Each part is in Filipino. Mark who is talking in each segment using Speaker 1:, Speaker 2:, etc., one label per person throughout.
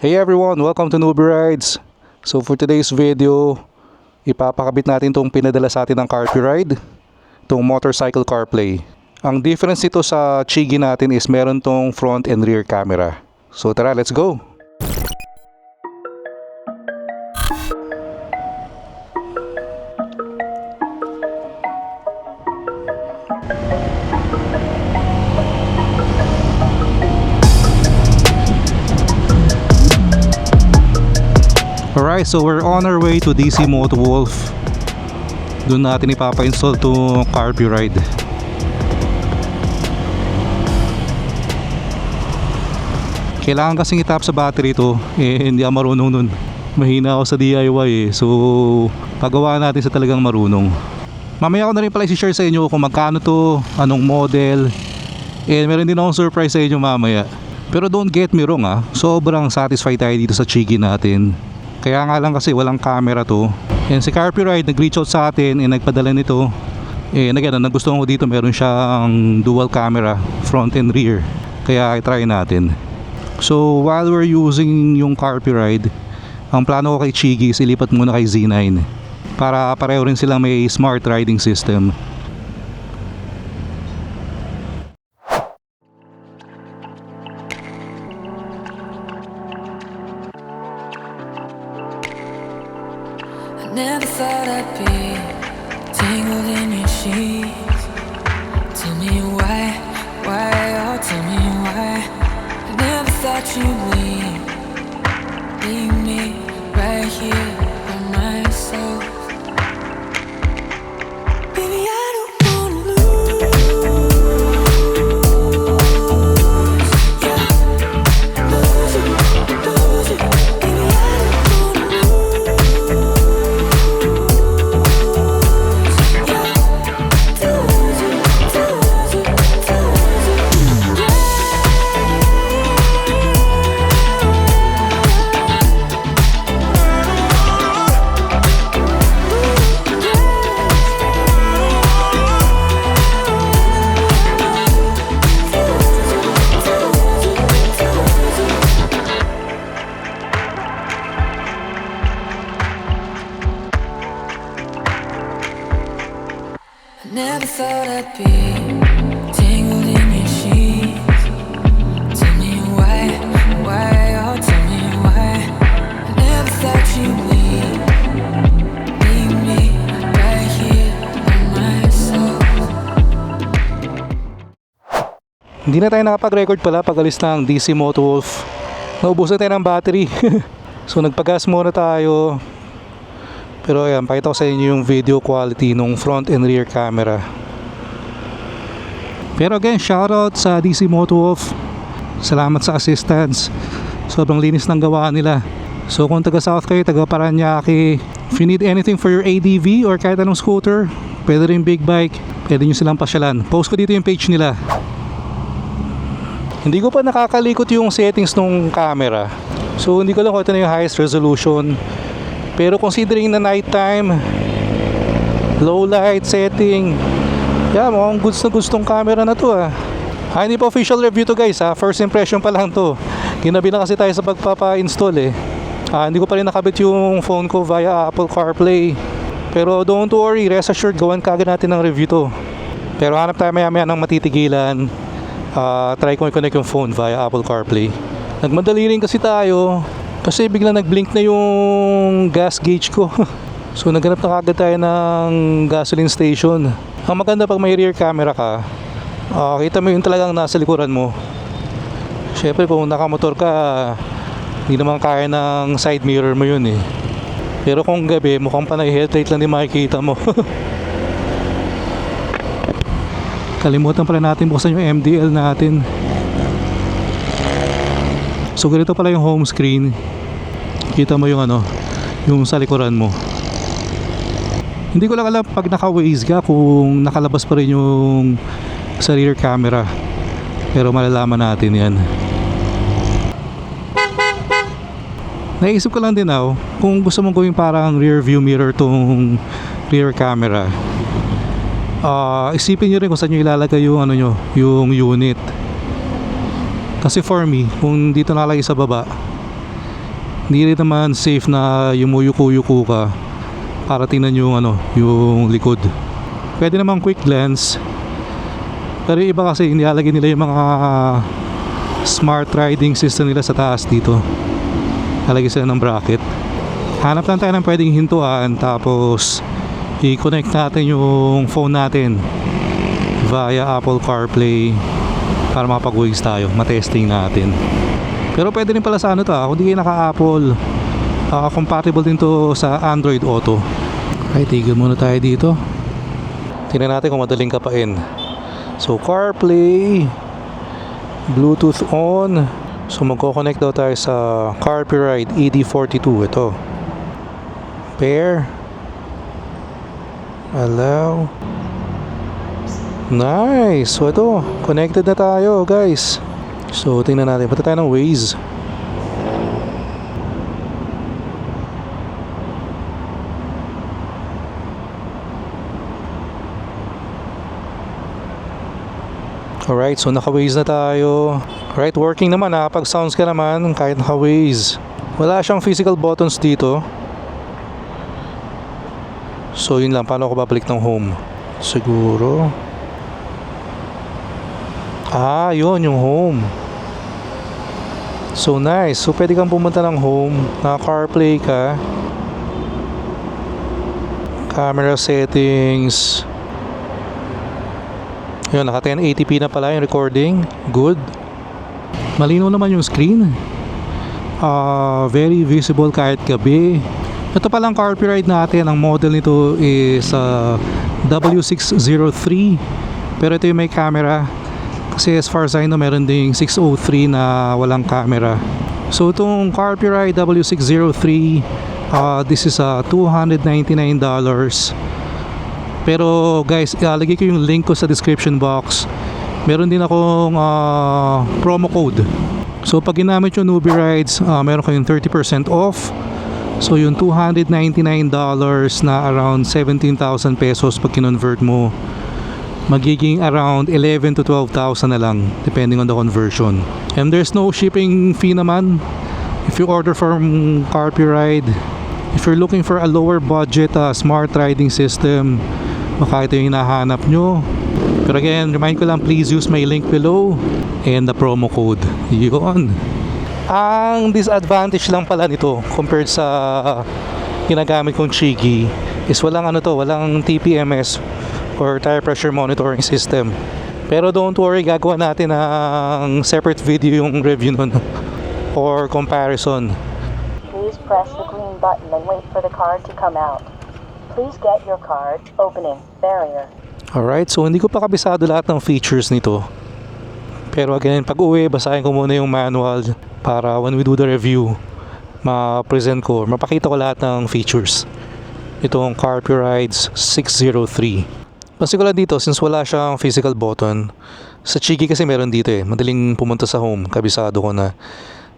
Speaker 1: Hey everyone, welcome to Newbie Rides. So for today's video, ipapakabit natin itong pinadala sa atin ng CarPuride, itong motorcycle CarPlay. Ang difference nito sa Chigi natin is meron tong front and rear camera. So tara, let's go! Alright, so we're on our way to DC Moto Wolf. Doon natin ipapa-install to CarPuride. Kailangan kasing itap sa battery to, hindi ako marunong nun. Mahina ako sa DIY so pagawa natin sa talagang marunong. Mamaya ko na rin pala i-share sa inyo kung magkano to, anong model, meron din akong surprise sa inyo mamaya. Pero don't get me wrong sobrang satisfied tayo dito sa Chigi natin. Kaya nga lang kasi walang camera to. And si CarPuride nag-reach out sa atin nagpadala nito. Nagustuhan ko dito, meron siyang dual camera, front and rear. Kaya i-try natin. So while we're using yung CarPuride, ang plano ko kay Chigi is ilipat muna kay Z9 para pareho rin silang may smart riding system.
Speaker 2: Never thought I'd be tangled in your sheets. Tell me why, oh tell me why. I never thought you'd leave me right here by myself. Baby, I don't wanna lose you, lose you, lose you. Baby, I don't wanna never thought I'd be tangled in your sheets. Tell me why, oh tell me why. I never thought you'd leave me right here by myself.
Speaker 1: Hindi na tayo nakapag-record pala pag-alis ng DC Moto Wolf. Naubusan tayo ng battery. So nagpagas muna tayo. Pero ayan, pakita ko sa inyo yung video quality nung front and rear camera. Pero again, shoutout sa DC Moto Wolf. Salamat sa assistance. Sobrang linis ng gawa nila. So kung taga South kayo, taga Paranaque, if you need anything for your ADV or kahit anong scooter, pwede rin big bike, pwede nyo silang pasyalan. Post ko dito yung page nila. Hindi ko pa nakakalikot yung settings ng camera. So hindi ko lang kung ito na yung highest resolution. Pero considering na nighttime, low light setting, mukhang goods na gustong camera na to hindi pa official review to guys first impression pa lang to. Ginabi lang kasi tayo sa pagpapa-install hindi ko pa rin nakabit yung phone ko via Apple CarPlay. Pero don't worry, rest assured gawan kagad natin ng review to. Pero hanap tayo maya maya ng matitigilan. Try ko i-connect yung phone via Apple CarPlay. Nagmadali rin kasi tayo kasi biglang nag-blink na yung gas gauge ko. So naghanap na kagad tayo ng gasoline station. Ang maganda pag may rear camera ka, kita mo yung talagang nasa likuran mo. Syempre kung nakamotor ka, hindi naman kaya ng side mirror mo yun Pero kung gabi, mukhang panay headlight lang din makikita mo. Kalimutan pala natin buksan yung MDL natin. So ganito pala yung home screen. Kita mo yung yung sa likuran mo. Hindi ko lang alam pag naka-Waze ka kung nakalabas pa rin yung sa rear camera. Pero malalaman natin yan. Naisip ko lang din kung gusto mong gawing parang rear view mirror tong rear camera. Isipin nyo rin kung saan nyo ilalagay yung yung unit. Kasi for me, kung dito nakalagay sa baba, hindi rin naman safe na yumuyuko-yuko ka para tingnan yung yung likod. Pwede naman quick glance, pero yung iba kasi nilalagay nila yung mga smart riding system nila sa taas dito. Lalagay sila ng bracket. Hanap lang tayo ng pwedeng hintuan, tapos i-connect natin yung phone natin via Apple CarPlay para makapag-Waze tayo, matesting natin. Pero pwede rin pala sa kung di kayo naka-Apple, compatible din to sa Android Auto. Ay, tigil muna tayo dito. Tingnan natin kung madaling kapain. So CarPlay, Bluetooth on. So magko-connect daw tayo sa CarPlay ED42. Ito, pair, allow. Nice. So ito, connected na tayo, guys. So tingnan natin, punta tayo ng Waze. Alright, so naka-Waze na tayo. Alright, working naman, nakapag-sounds ka naman kahit naka-Waze. Wala siyang physical buttons dito. So yun lang, paano ako babalik ng home? Siguro yun yung home. So nice. So pwede kang pumunta ng home, naka-CarPlay ka, camera settings. Yun, naka 1080p na pala yung recording. Good. Malinaw naman yung screen. Very visible kahit gabi. Ito palang CarPlay ride natin, ang model nito is W603. Pero ito yung may camera. Kasi as far as I know, meron ding 603 na walang camera. So itong CarPlay W603, this is $299. Pero guys, ilalagay ko yung link ko sa description box. Meron din akong promo code. So pag ginamit yung Newbie Rides, meron kayong 30% off. So yung $299 na around 17,000 pesos pag kinonvert mo, magiging around 11 to 12,000 na lang depending on the conversion. And there's no shipping fee naman if you order from CarPlay Ride. If you're looking for a lower budget smart riding system, baka ito yung hinahanap nyo. Pero again, remind ko lang, please use my link below and the promo code. Yun. Ang disadvantage lang pala nito compared sa ginagamit kong Chigi is walang walang TPMS or tire pressure monitoring system. Pero don't worry, gagawa natin ng separate video yung review nun or comparison.
Speaker 3: Please press the green button and wait for the card to come out. Please get your card. Opening barrier.
Speaker 1: Alright, so hindi ko pa kabisado lahat ng features nito. Pero again, pag uwi, basahin ko muna yung manual para when we do the review, ma-present ko, mapakita ko lahat ng features. Itong CarPlay Rides 603. Pansin ko lang dito, since wala siyang physical button, sa Chigi kasi meron dito madaling pumunta sa home, kabisado ko na.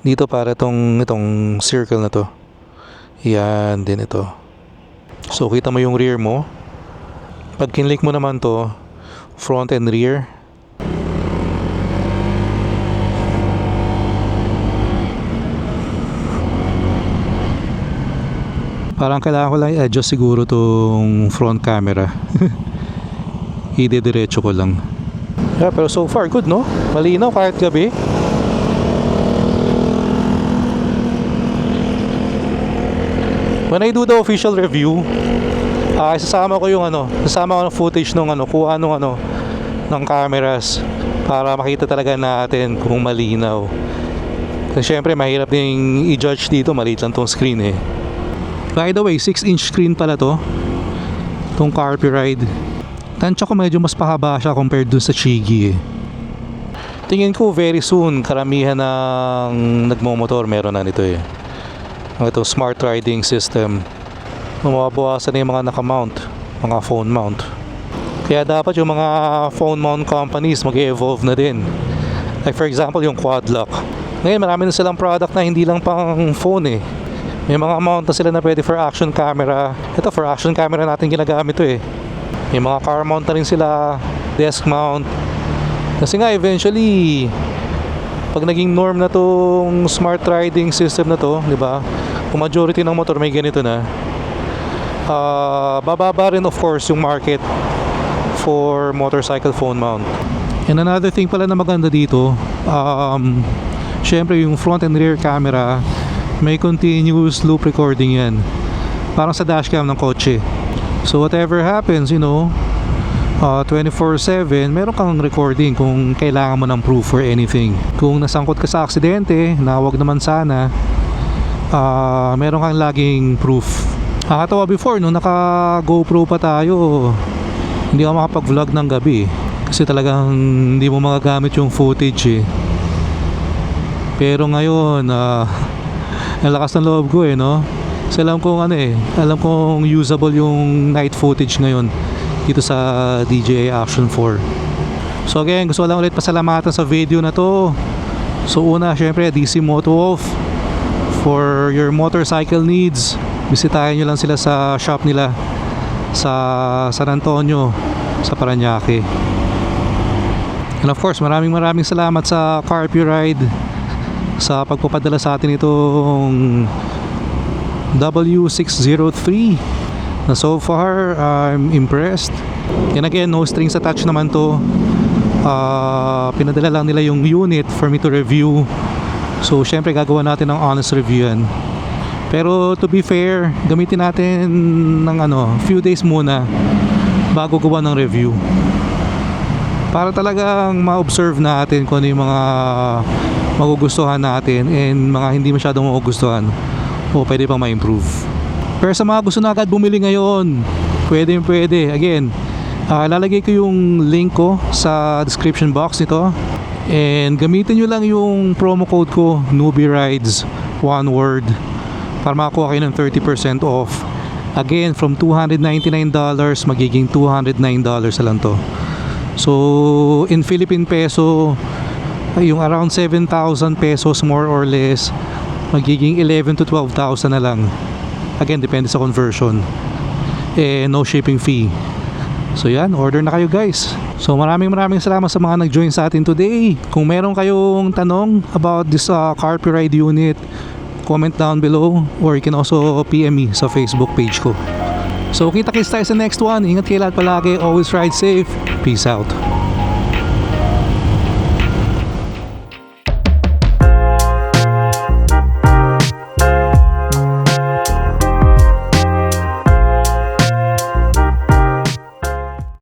Speaker 1: Dito para itong circle na to. Yan din ito. So kita mo yung rear mo. Pag kinlik mo naman to, front and rear. Parang kailangan ko lang i-adjust siguro tong front camera. Ide-diretso ko lang. Yeah, pero so far good, no? Malinaw kahit gabi. When I do the official review, isasama ko yung sasama ko ng footage ng kuha ng cameras para makita talaga natin kung malinaw. Kasi syempre mahirap ding i-judge dito, maliit lang tong screen By the way, 6-inch screen pala to. Tong CarPlay Ride. Tansya ko medyo mas pahaba siya compared dun sa Chigi Tingin ko very soon karamihan ng nagmomotor meron na nito Ito smart riding system. Mababawasan na yung mga nakamount, mga phone mount. Kaya dapat yung mga phone mount companies mag-evolve na din. Like for example yung quad lock. Ngayon marami na silang product na hindi lang pang phone May mga mount na sila na pwede for action camera. Ito for action camera natin ginagamit May mga car mount na rin sila, desk mount. Kasi nga eventually pag naging norm na tong smart riding system na to, di ba? Kung majority ng motor may ganito na, bababa rin of course yung market for motorcycle phone mount. And another thing pala na maganda dito, syempre yung front and rear camera, may continuous loop recording yan. Parang sa dashcam ng kotse. So whatever happens, 24/7, meron kang recording kung kailangan mo ng proof or anything. Kung nasangkot ka sa aksidente, na wag naman sana, meron kang laging proof. Nakakatawa before, nung naka GoPro pa tayo, hindi ako makapag-vlog ng gabi. Kasi talagang hindi mo magagamit yung footage eh. Pero ngayon, ang lakas ng loob ko no? Kasi alam kong usable yung night footage ngayon dito sa DJI Action 4. So again, gusto ko lang ulit pasalamatan sa video na to. So una, syempre DC Moto Wolf, for your motorcycle needs, bisitahin nyo lang sila sa shop nila sa San Antonio, sa Parañaque. And of course, maraming salamat sa CarPuride sa pagpapadala sa atin itong W603 na so far I'm impressed. And again, no strings attached naman to. Pinadala lang nila yung unit for me to review. So syempre gagawa natin ng honest review yan. Pero to be fair, gamitin natin ng few days muna bago gawa ng review. Para talagang ma-observe natin kung ano yung mga magugustuhan natin and mga hindi masyadong magugustuhan o pwede pang ma-improve. Pero sa mga gusto na agad bumili ngayon, pwede. Again, lalagay ko yung link ko sa description box nito. And gamitin nyo lang yung promo code ko, Newbie Rides, one word, para makakuha kayo ng 30% off. Again, from $299 magiging $209 na lang to. So in Philippine peso, yung around 7,000 pesos more or less, magiging 11 to 12,000 na lang. Again, depende sa conversion. No shipping fee. So yan, order na kayo guys. So maraming salamat sa mga nag-join sa atin today. Kung meron kayong tanong about this CarPuride unit, comment down below or you can also PM me sa Facebook page ko. So kita-kits tayo sa next one. Ingat kayo lahat palagi. Always ride safe. Peace out.